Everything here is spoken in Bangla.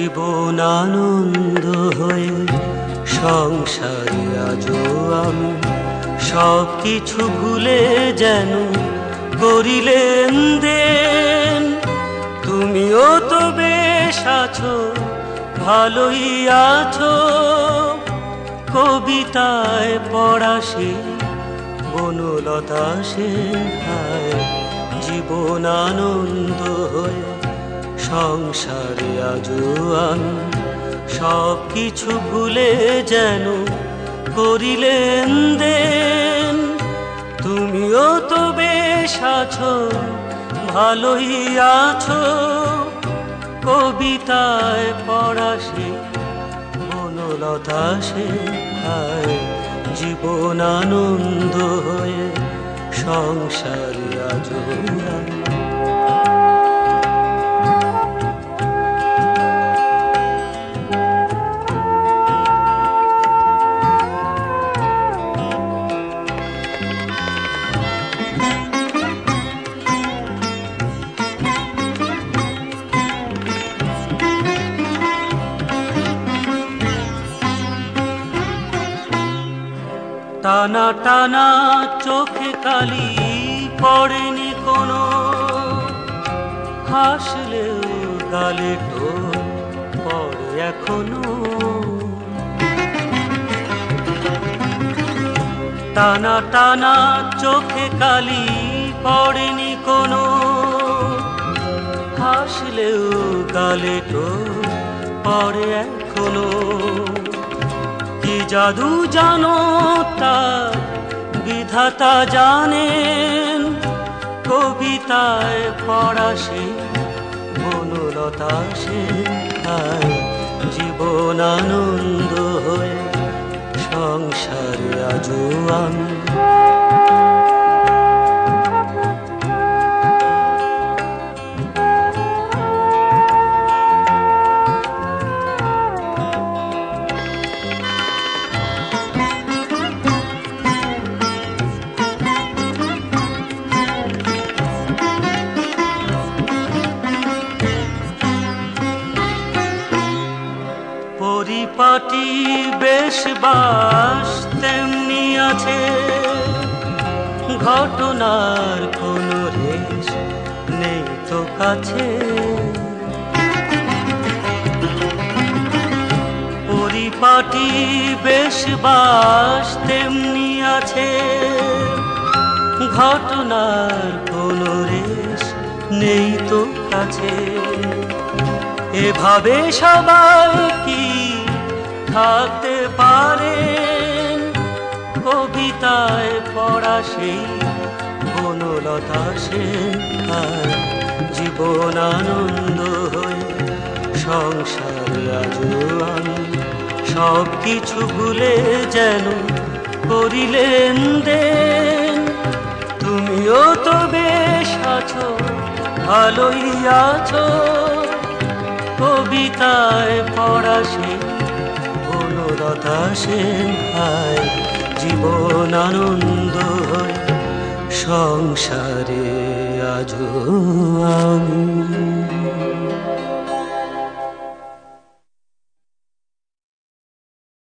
জীবন আনন্দ হয়ে সংসারে আজও আমি সব কিছু ভুলে যেন করিলেন দেন। তুমিও তো বেশ আছো, ভালোই আছো, কবিতায় পড়া সে বনলতা সেন। হায় জীবন আনন্দ হয়ে সংসারে আজও আমি সব কিছু ভুলে যেন করিলেন দেন। তুমিও তো বেশ আছো, ভালোই আছো, কবিতায় পড়া সে বনলতা সেন। হায় জীবন আনন্দ হয়ে সংসারে আজও আমি। টানা টানা চোখে কালি পড়েনি কোনো, হাসলেও গালে টোল পড়ে এখনো। টানা টানা চোখে কালি পড়েনি কোনো, হাসলেও গালে টোল পড়ে এখনো। কি জাদু জানো তার বিধাতা জানেন, কবিতায় পড়া সে বনলতা সেন। হায় জীবন আনন্দ হয়ে সংসারে আজও আমি। পরিপাটি বেশ বাস তেমনি আছে, ঘটনার কোনো রেশ নেই তো কাছে। পরিপাটি বেশ বাস তেমনি আছে, ঘটনার কোনো রেশ নেই তো কাছে। এভাবে সবাই কি থাকতে পারেন, কবিতায় পড়া সেই বনলতা সেন। হায় জীবন আনন্দ হয়ে সংসারে আজও আমি সব কিছু ভুলে যেন করিলেন দেন। তুমিও তো বেশ আছো, ভালোই আছো, কবিতায় পড়া সে বনলতা সেন। হায় জীবন আনন্দ হয়ে সংসারে আজও আমি।